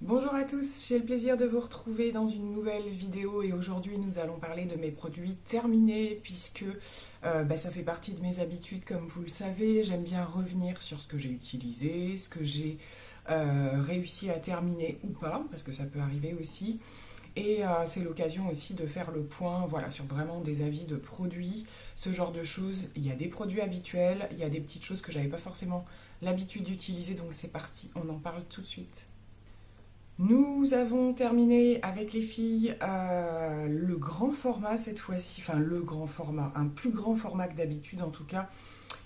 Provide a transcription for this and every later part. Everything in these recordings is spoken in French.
Bonjour à tous, j'ai le plaisir de vous retrouver dans une nouvelle vidéo et aujourd'hui nous allons parler de mes produits terminés puisque ça fait partie de mes habitudes comme vous le savez. J'aime bien revenir sur ce que j'ai utilisé, ce que j'ai réussi à terminer ou pas parce que ça peut arriver aussi. Et c'est l'occasion aussi de faire le point voilà, sur vraiment des avis de produits, ce genre de choses. Il y a des produits habituels, il y a des petites choses que j'avais pas forcément l'habitude d'utiliser, donc c'est parti, on en parle tout de suite. Nous avons terminé avec les filles le grand format cette fois-ci, enfin le grand format, un plus grand format que d'habitude en tout cas,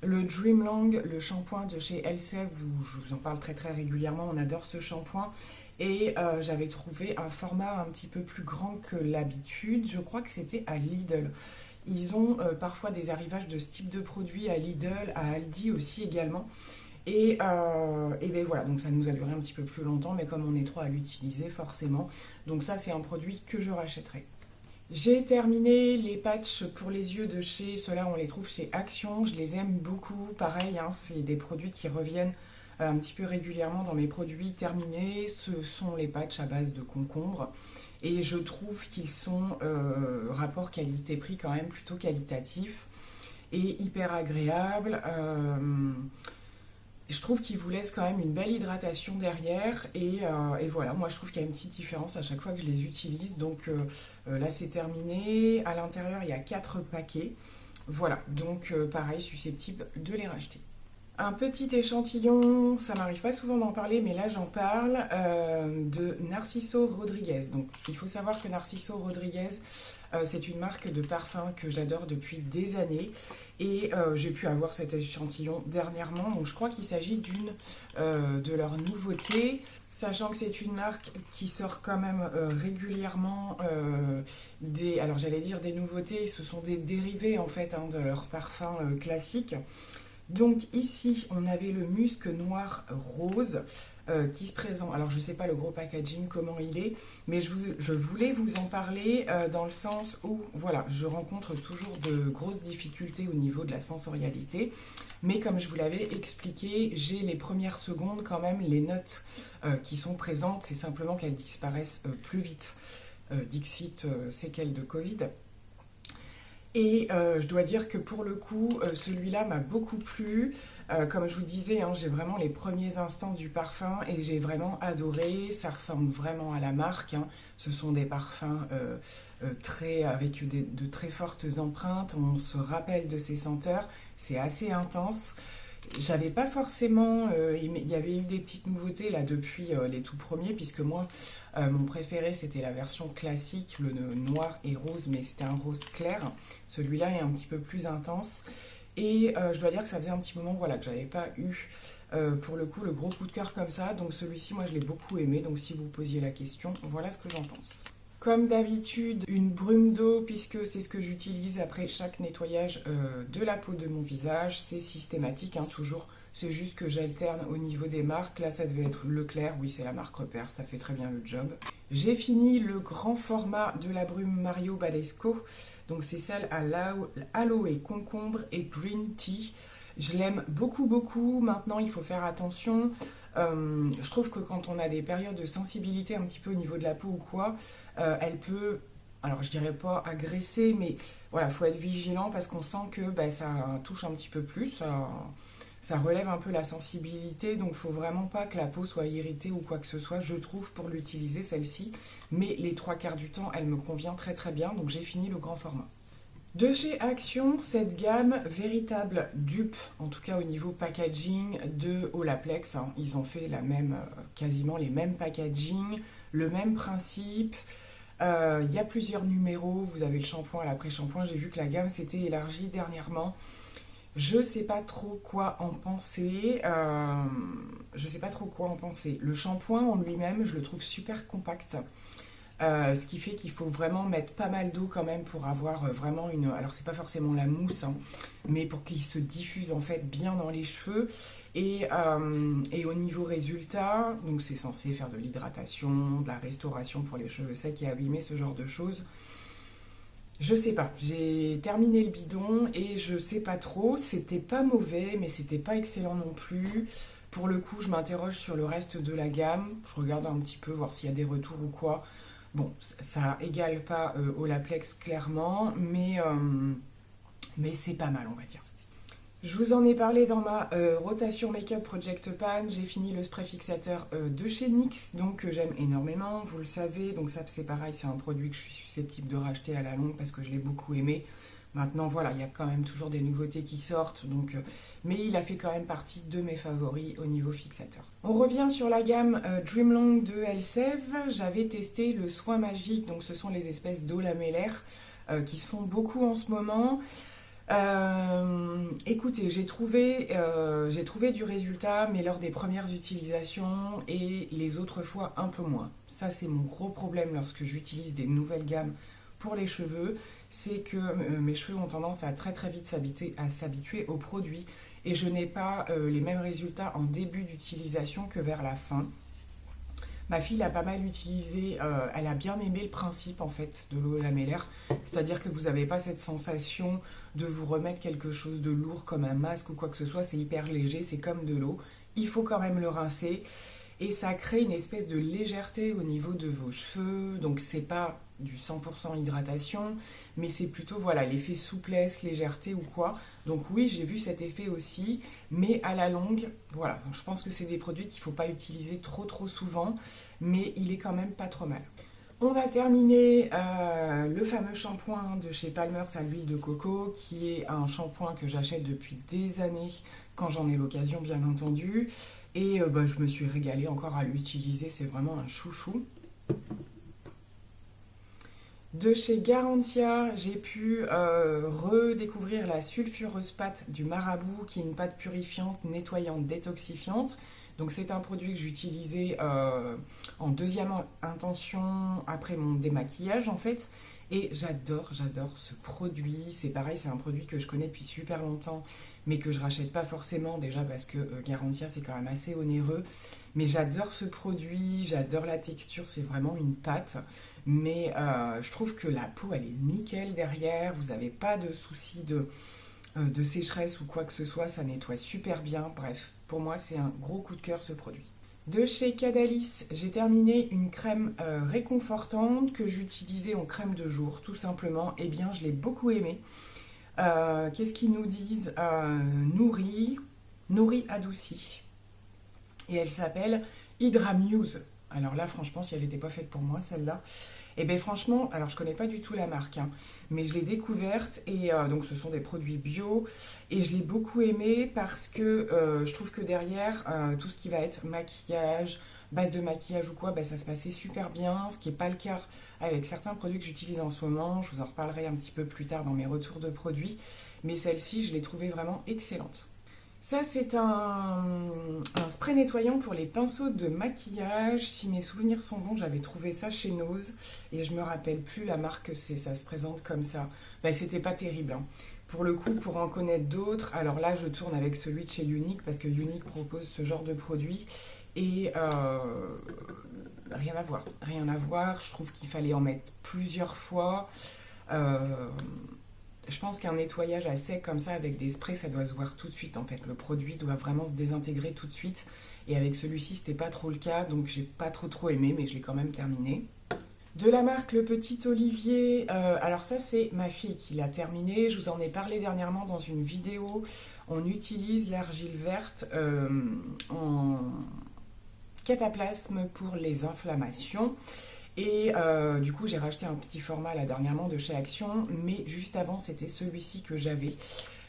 le Dreamlong, le shampoing de chez Elseve, je vous en parle très très régulièrement, on adore ce shampoing. Et j'avais trouvé un format un petit peu plus grand que l'habitude, je crois que c'était à Lidl. Ils ont parfois des arrivages de ce type de produit à Lidl, à Aldi aussi également. Et ben voilà, donc ça nous a duré un petit peu plus longtemps, mais comme on est trois à l'utiliser, forcément. Donc ça, c'est un produit que je rachèterai. J'ai terminé les patchs pour les yeux de chez, ceux-là on les trouve chez Action, je les aime beaucoup, pareil, hein, c'est des produits qui reviennent un petit peu régulièrement dans mes produits terminés, ce sont les patchs à base de concombre, et je trouve qu'ils sont rapport qualité-prix quand même plutôt qualitatif et hyper agréable. Je trouve qu'ils vous laissent quand même une belle hydratation derrière et voilà, moi je trouve qu'il y a une petite différence à chaque fois que je les utilise. Donc là c'est terminé, à l'intérieur il y a 4 paquets, voilà, donc pareil, susceptible de les racheter. Un petit échantillon, ça m'arrive pas souvent d'en parler, mais là j'en parle, de Narciso Rodriguez. Donc il faut savoir que Narciso Rodriguez, c'est une marque de parfum que j'adore depuis des années. Et j'ai pu avoir cet échantillon dernièrement. Donc je crois qu'il s'agit d'une de leurs nouveautés. Sachant que c'est une marque qui sort quand même régulièrement des... Alors j'allais dire des nouveautés, ce sont des dérivés en fait hein, de leurs parfums classiques. Donc ici, on avait le musc noir rose qui se présente. Alors je ne sais pas le gros packaging, comment il est, mais je voulais vous en parler dans le sens où, voilà, je rencontre toujours de grosses difficultés au niveau de la sensorialité. Mais comme je vous l'avais expliqué, j'ai les premières secondes quand même, les notes qui sont présentes, c'est simplement qu'elles disparaissent plus vite. Dixit, séquelles de Covid. Et je dois dire que pour le coup, celui-là m'a beaucoup plu. Comme je vous disais, hein, j'ai vraiment les premiers instants du parfum et j'ai vraiment adoré. Ça ressemble vraiment à la marque, hein. Ce sont des parfums avec de très fortes empreintes. On se rappelle de ces senteurs. C'est assez intense. J'avais pas forcément. Il y avait eu des petites nouveautés là depuis les tout premiers, puisque moi, mon préféré c'était la version classique, le noir et rose, mais c'était un rose clair. Celui-là est un petit peu plus intense. Et je dois dire que ça faisait un petit moment voilà, que j'avais pas eu pour le coup le gros coup de cœur comme ça. Donc celui-ci, moi je l'ai beaucoup aimé. Donc si vous posiez la question, voilà ce que j'en pense. Comme d'habitude, une brume d'eau, puisque c'est ce que j'utilise après chaque nettoyage de la peau de mon visage. C'est systématique, hein, toujours. C'est juste que j'alterne au niveau des marques. Là, ça devait être Leclerc. Oui, c'est la marque Repère. Ça fait très bien le job. J'ai fini le grand format de la brume Mario Badescu. Donc, c'est celle à aloe, concombre et green tea. Je l'aime beaucoup, beaucoup. Maintenant, il faut faire attention. Je trouve que quand on a des périodes de sensibilité un petit peu au niveau de la peau ou quoi, elle peut, alors je dirais pas agresser, mais voilà, faut être vigilant parce qu'on sent que ça touche un petit peu plus, ça relève un peu la sensibilité, donc faut vraiment pas que la peau soit irritée ou quoi que ce soit, je trouve, pour l'utiliser celle-ci. Mais les trois quarts du temps, elle me convient très très bien, donc j'ai fini le grand format. De chez Action, cette gamme véritable dupe, en tout cas au niveau packaging de Olaplex, hein. Ils ont fait quasiment les mêmes packaging, le même principe. Il y a plusieurs numéros, vous avez le shampoing à l'après-shampoing, j'ai vu que la gamme s'était élargie dernièrement. Je sais pas trop quoi en penser. Je sais pas trop quoi en penser. Le shampoing en lui-même, je le trouve super compact. Ce qui fait qu'il faut vraiment mettre pas mal d'eau quand même pour avoir vraiment une... Alors c'est pas forcément la mousse, hein, mais pour qu'il se diffuse en fait bien dans les cheveux. Et au niveau résultat, donc c'est censé faire de l'hydratation, de la restauration pour les cheveux secs et abîmés, ce genre de choses. Je sais pas, j'ai terminé le bidon et je sais pas trop, c'était pas mauvais mais c'était pas excellent non plus. Pour le coup, je m'interroge sur le reste de la gamme. Je regarde un petit peu, voir s'il y a des retours ou quoi. Bon, ça égale pas Olaplex clairement, mais c'est pas mal, on va dire. Je vous en ai parlé dans ma rotation Make-up Project Pan. J'ai fini le spray fixateur de chez NYX, donc que j'aime énormément, vous le savez. Donc ça, c'est pareil, c'est un produit que je suis susceptible de racheter à la longue parce que je l'ai beaucoup aimé. Maintenant, voilà, il y a quand même toujours des nouveautés qui sortent, donc, mais il a fait quand même partie de mes favoris au niveau fixateur. On revient sur la gamme Dreamlong de Elseve. J'avais testé le soin magique, donc ce sont les espèces d'eau lamellaire qui se font beaucoup en ce moment. Écoutez, j'ai trouvé du résultat, mais lors des premières utilisations et les autres fois un peu moins. Ça, c'est mon gros problème lorsque j'utilise des nouvelles gammes pour les cheveux, c'est que mes cheveux ont tendance à très très vite s'habituer aux produits et je n'ai pas les mêmes résultats en début d'utilisation que vers la fin. Ma fille l'a pas mal utilisé, elle a bien aimé le principe en fait de l'eau lamellaire, c'est-à-dire que vous n'avez pas cette sensation de vous remettre quelque chose de lourd comme un masque ou quoi que ce soit, c'est hyper léger, c'est comme de l'eau, il faut quand même le rincer et ça crée une espèce de légèreté au niveau de vos cheveux, donc c'est pas du 100% hydratation, mais c'est plutôt voilà l'effet souplesse, légèreté ou quoi. Donc oui, j'ai vu cet effet aussi, mais à la longue, voilà. Donc je pense que c'est des produits qu'il ne faut pas utiliser trop souvent, mais il est quand même pas trop mal. On a terminé le fameux shampoing de chez Palmer's à l'huile de coco, qui est un shampoing que j'achète depuis des années, quand j'en ai l'occasion bien entendu. Et je me suis régalée encore à l'utiliser, c'est vraiment un chouchou. De chez Garantia, j'ai pu redécouvrir la sulfureuse pâte du Marabout, qui est une pâte purifiante, nettoyante, détoxifiante. Donc c'est un produit que j'utilisais en deuxième intention après mon démaquillage en fait. Et j'adore ce produit. C'est pareil, c'est un produit que je connais depuis super longtemps, mais que je rachète pas forcément déjà parce que Garantia c'est quand même assez onéreux. Mais j'adore ce produit, j'adore la texture, c'est vraiment une pâte. Mais je trouve que la peau elle est nickel derrière, vous n'avez pas de soucis de sécheresse ou quoi que ce soit, ça nettoie super bien. Bref, pour moi c'est un gros coup de cœur ce produit. De chez Cadalis, j'ai terminé une crème réconfortante que j'utilisais en crème de jour, tout simplement. Eh bien, je l'ai beaucoup aimée. Qu'est-ce qu'ils nous disent Nourri adouci. Et elle s'appelle Hydra Muse. Alors là, franchement, si elle n'était pas faite pour moi, celle-là. Et bien franchement, alors je connais pas du tout la marque, hein, mais je l'ai découverte et donc ce sont des produits bio et je l'ai beaucoup aimé parce que je trouve que derrière, tout ce qui va être maquillage, base de maquillage ou quoi, ça se passait super bien, ce qui n'est pas le cas avec certains produits que j'utilise en ce moment. Je vous en reparlerai un petit peu plus tard dans mes retours de produits, mais celle-ci, je l'ai trouvée vraiment excellente. Ça, c'est un spray nettoyant pour les pinceaux de maquillage. Si mes souvenirs sont bons, j'avais trouvé ça chez Nose et je me rappelle plus la marque que c'est. Ça se présente comme ça. C'était pas terrible, hein. Pour le coup, pour en connaître d'autres, alors là, je tourne avec celui de chez Unique parce que Unique propose ce genre de produit et rien à voir. Rien à voir. Je trouve qu'il fallait en mettre plusieurs fois. Je pense qu'un nettoyage à sec comme ça avec des sprays, ça doit se voir tout de suite en fait. Le produit doit vraiment se désintégrer tout de suite. Et avec celui-ci, c'était pas trop le cas, donc j'ai pas trop aimé, mais je l'ai quand même terminé. De la marque Le Petit Olivier, alors ça c'est ma fille qui l'a terminé. Je vous en ai parlé dernièrement dans une vidéo. On utilise l'argile verte en cataplasme pour les inflammations. Et du coup, j'ai racheté un petit format là dernièrement de chez Action, mais juste avant, c'était celui-ci que j'avais.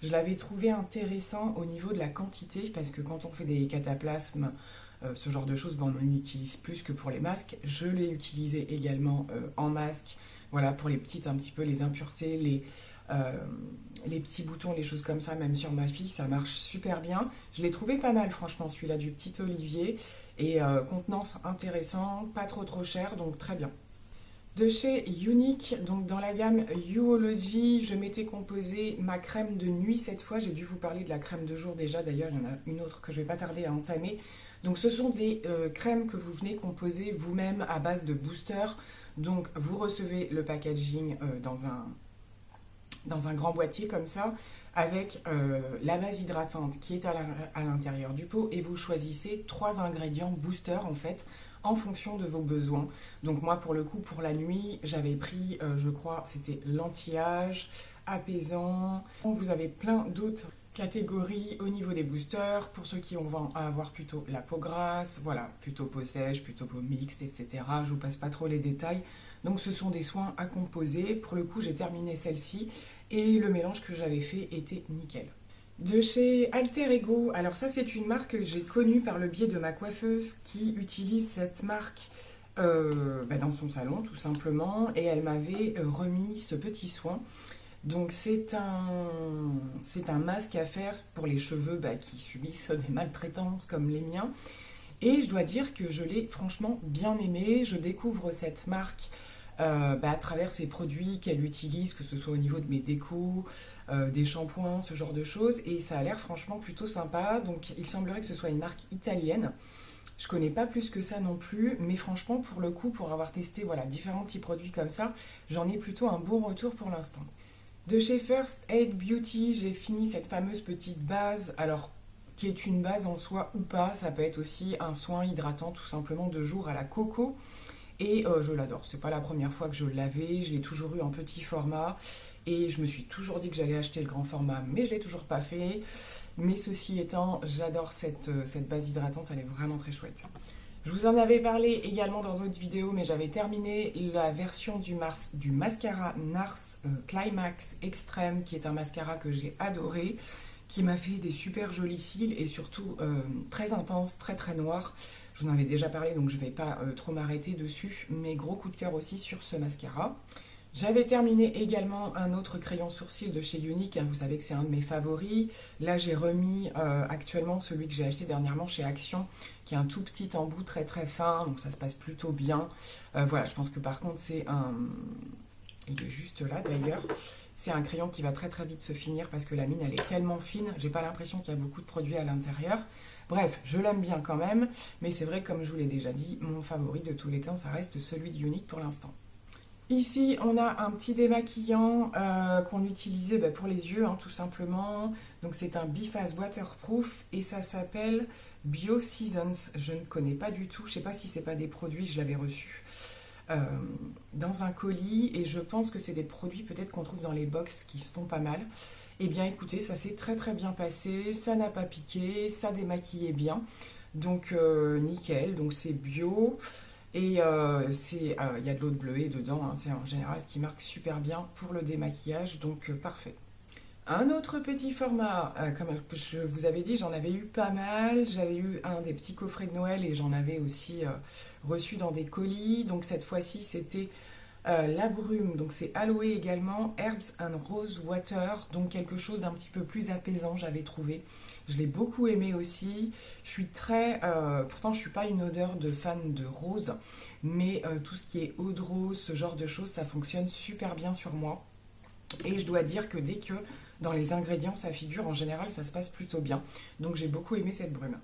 Je l'avais trouvé intéressant au niveau de la quantité, parce que quand on fait des cataplasmes, ce genre de choses, on en utilise plus que pour les masques. Je l'ai utilisé également en masque, voilà, pour les petites, un petit peu les impuretés, les petits boutons, les choses comme ça, même sur ma fille, ça marche super bien. Je l'ai trouvé pas mal, franchement, celui-là du Petit Olivier. Et contenance intéressant, pas trop cher, donc très bien. De chez Unique, donc dans la gamme Youology, je m'étais composé ma crème de nuit cette fois. J'ai dû vous parler de la crème de jour déjà, d'ailleurs il y en a une autre que je ne vais pas tarder à entamer. Donc ce sont des crèmes que vous venez composer vous-même à base de booster. Donc vous recevez le packaging dans dans un grand boîtier comme ça, avec la base hydratante qui est à l'intérieur du pot, et vous choisissez 3 ingrédients booster en fait, en fonction de vos besoins. Donc moi pour le coup, pour la nuit, j'avais pris, je crois, c'était l'anti-âge, apaisant. Vous avez plein d'autres catégories au niveau des boosters, pour ceux qui vont avoir plutôt la peau grasse, voilà, plutôt peau sèche, plutôt peau mixte, etc. Je vous passe pas trop les détails. Donc ce sont des soins à composer. Pour le coup, j'ai terminé celle-ci et le mélange que j'avais fait était nickel. De chez Alter Ego, alors ça c'est une marque que j'ai connue par le biais de ma coiffeuse qui utilise cette marque dans son salon tout simplement, et elle m'avait remis ce petit soin. Donc c'est un masque à faire pour les cheveux qui subissent des maltraitances comme les miens. Et je dois dire que je l'ai franchement bien aimé. Je découvre cette marque à travers ses produits qu'elle utilise, que ce soit au niveau de mes décos, des shampoings, ce genre de choses. Et ça a l'air franchement plutôt sympa. Donc il semblerait que ce soit une marque italienne. Je connais pas plus que ça non plus, mais franchement pour le coup, pour avoir testé voilà, différents petits produits comme ça, j'en ai plutôt un bon retour pour l'instant. De chez First Aid Beauty, j'ai fini cette fameuse petite base, alors qui est une base en soi ou pas, ça peut être aussi un soin hydratant tout simplement de jour à la coco. Et je l'adore, c'est pas la première fois que je l'avais, je l'ai toujours eu en petit format. Et je me suis toujours dit que j'allais acheter le grand format, mais je l'ai toujours pas fait. Mais ceci étant, j'adore cette base hydratante, elle est vraiment très chouette. Je vous en avais parlé également dans d'autres vidéos, mais j'avais terminé la version du mascara NARS Climax Extreme, qui est un mascara que j'ai adoré, qui m'a fait des super jolis cils et surtout très intense, très très noir. Je vous en avais déjà parlé, donc je ne vais pas trop m'arrêter dessus, mais gros coup de cœur aussi sur ce mascara. J'avais terminé également un autre crayon sourcil de chez Younique, vous savez que c'est un de mes favoris. Là j'ai remis actuellement celui que j'ai acheté dernièrement chez Action, qui est un tout petit embout très très fin, donc ça se passe plutôt bien. Voilà, je pense que par contre c'est un... Il est juste là d'ailleurs. C'est un crayon qui va très très vite se finir parce que la mine elle est tellement fine, j'ai pas l'impression qu'il y a beaucoup de produits à l'intérieur. Bref, je l'aime bien quand même, mais c'est vrai, comme je vous l'ai déjà dit, mon favori de tous les temps, ça reste celui de Younique pour l'instant. Ici, on a un petit démaquillant qu'on utilisait pour les yeux, tout simplement. Donc c'est un Biphase Waterproof et ça s'appelle Bio Seasons. Je ne connais pas du tout, je ne sais pas si c'est pas des produits, je l'avais reçu dans un colis et je pense que c'est des produits peut-être qu'on trouve dans les box qui se font pas mal. Eh bien écoutez, ça s'est très très bien passé, ça n'a pas piqué, ça démaquillait bien. Donc nickel, donc c'est bio. Et il y a de l'eau de bleuet dedans, c'est en général ce qui marque super bien pour le démaquillage, donc parfait. Un autre petit format, comme je vous avais dit, j'en avais eu pas mal. J'avais eu un des petits coffrets de Noël et j'en avais aussi reçu dans des colis. Donc cette fois-ci, c'était la brume, donc c'est aloe également, herbs and rose water, donc quelque chose d'un petit peu plus apaisant, j'avais trouvé. Je l'ai beaucoup aimé aussi. Je suis pourtant je suis pas une odeur de fan de rose, mais tout ce qui est eau de rose, ce genre de choses, ça fonctionne super bien sur moi. Et je dois dire que dès que dans les ingrédients ça figure, en général ça se passe plutôt bien. Donc j'ai beaucoup aimé cette brume.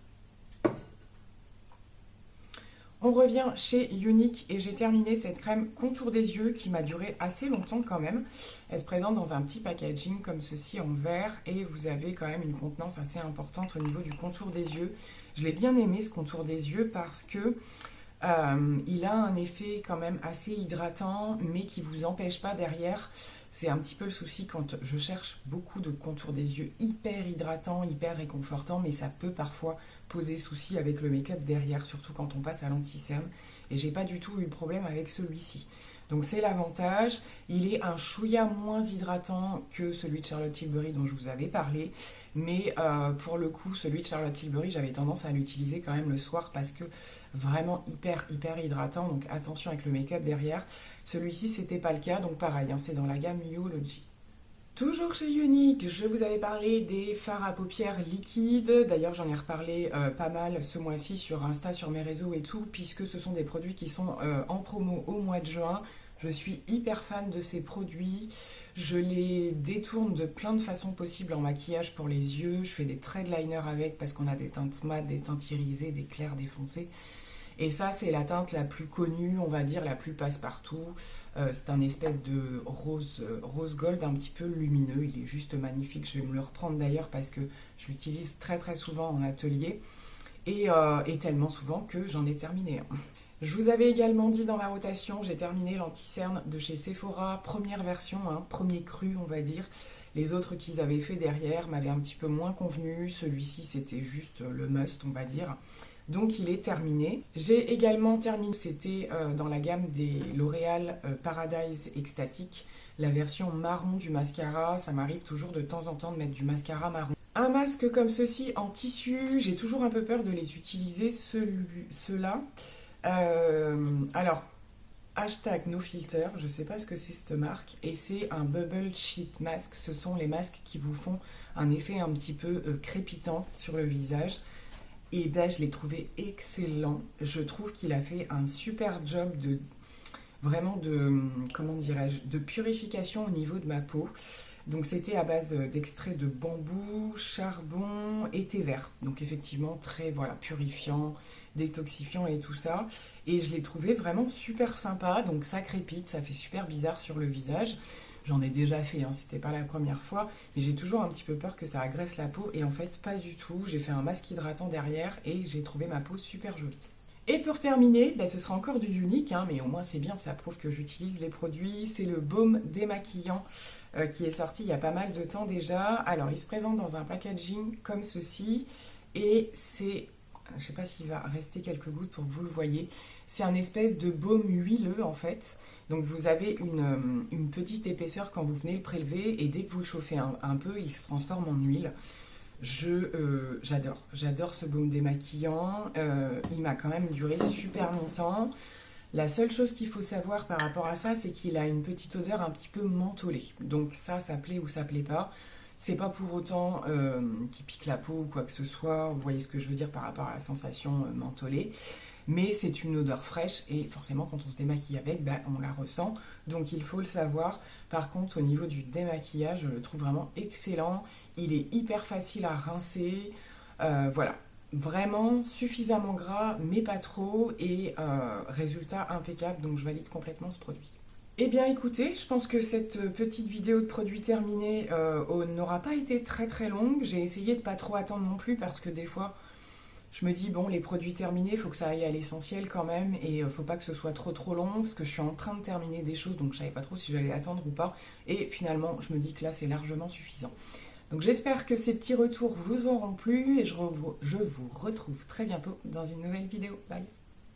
On revient chez Younique et j'ai terminé cette crème contour des yeux qui m'a duré assez longtemps quand même. Elle se présente dans un petit packaging comme ceci en verre et vous avez quand même une contenance assez importante au niveau du contour des yeux. Je l'ai bien aimé ce contour des yeux parce que il a un effet quand même assez hydratant mais qui ne vous empêche pas derrière. C'est un petit peu le souci quand je cherche beaucoup de contours des yeux hyper hydratants, hyper réconfortants, mais ça peut parfois poser souci avec le make-up derrière, surtout quand on passe à l'anti-cerne. Et j'ai pas du tout eu de problème avec celui-ci. Donc c'est l'avantage. Il est un chouïa moins hydratant que celui de Charlotte Tilbury dont je vous avais parlé. Mais pour le coup, celui de Charlotte Tilbury, j'avais tendance à l'utiliser quand même le soir parce que vraiment hyper hydratant. Donc attention avec le make-up derrière. Celui-ci, c'était pas le cas. Donc pareil, c'est dans la gamme Yoology. Toujours chez Younique, je vous avais parlé des fards à paupières liquides. D'ailleurs, j'en ai reparlé pas mal ce mois-ci sur Insta, sur mes réseaux et tout, puisque ce sont des produits qui sont en promo au mois de juin. Je suis hyper fan de ces produits. Je les détourne de plein de façons possibles en maquillage pour les yeux. Je fais des traits de liner avec parce qu'on a des teintes mat, des teintes irisées, des clairs, des foncés. Et ça, c'est la teinte la plus connue, on va dire, la plus passe-partout. C'est un espèce de rose gold un petit peu lumineux. Il est juste magnifique. Je vais me le reprendre d'ailleurs parce que je l'utilise très très souvent en atelier. Et tellement souvent que j'en ai terminé un. Je vous avais également dit dans la rotation, j'ai terminé l'anti-cerne de chez Sephora, première version, hein, premier cru on va dire. Les autres qu'ils avaient fait derrière m'avaient un petit peu moins convenu, celui-ci c'était juste le must on va dire. Donc il est terminé. J'ai également terminé, c'était dans la gamme des L'Oréal Paradise Ecstatic, la version marron du mascara. Ça m'arrive toujours de temps en temps de mettre du mascara marron. Un masque comme ceci en tissu, j'ai toujours un peu peur de les utiliser, ceux-là. Alors, hashtag NoFilter, je sais pas ce que c'est cette marque, et c'est un Bubble Sheet Mask. Ce sont les masques qui vous font un effet un petit peu crépitant sur le visage. Et ben, je l'ai trouvé excellent. Je trouve qu'il a fait un super job de vraiment de, comment dirais-je, de purification au niveau de ma peau. Donc c'était à base d'extrait de bambou, charbon et thé vert. Donc effectivement très voilà, purifiant, détoxifiant et tout ça. Et je l'ai trouvé vraiment super sympa. Donc ça crépite, ça fait super bizarre sur le visage. J'en ai déjà fait, hein, c'était pas la première fois. Mais j'ai toujours un petit peu peur que ça agresse la peau. Et en fait pas du tout. J'ai fait un masque hydratant derrière et j'ai trouvé ma peau super jolie. Et pour terminer, ben, ce sera encore du unique, hein, mais au moins c'est bien, ça prouve que j'utilise les produits. C'est le baume démaquillant qui est sorti il y a pas mal de temps déjà. Alors il se présente dans un packaging comme ceci et c'est, je ne sais pas s'il va rester quelques gouttes pour que vous le voyez, c'est un espèce de baume huileux en fait. Donc vous avez une petite épaisseur quand vous venez le prélever et dès que vous le chauffez un peu, il se transforme en huile. J'adore ce baume démaquillant, il m'a quand même duré super longtemps. La seule chose qu'il faut savoir par rapport à ça, c'est qu'il a une petite odeur un petit peu mentholée. Donc ça plaît ou ça plaît pas. C'est pas pour autant qu'il pique la peau ou quoi que ce soit, vous voyez ce que je veux dire par rapport à la sensation mentholée. Mais c'est une odeur fraîche et forcément quand on se démaquille avec, ben, on la ressent. Donc il faut le savoir. Par contre au niveau du démaquillage, je le trouve vraiment excellent. Il est hyper facile à rincer. Voilà, vraiment suffisamment gras mais pas trop et résultat impeccable. Donc je valide complètement ce produit. Eh bien écoutez, je pense que cette petite vidéo de produit terminé n'aura pas été très très longue. J'ai essayé de pas trop attendre non plus parce que des fois... Je me dis, bon, les produits terminés, il faut que ça aille à l'essentiel quand même, et faut pas que ce soit trop long, parce que je suis en train de terminer des choses, donc je savais pas trop si j'allais attendre ou pas, et finalement, je me dis que là, c'est largement suffisant. Donc j'espère que ces petits retours vous auront plu, et je vous retrouve très bientôt dans une nouvelle vidéo. Bye!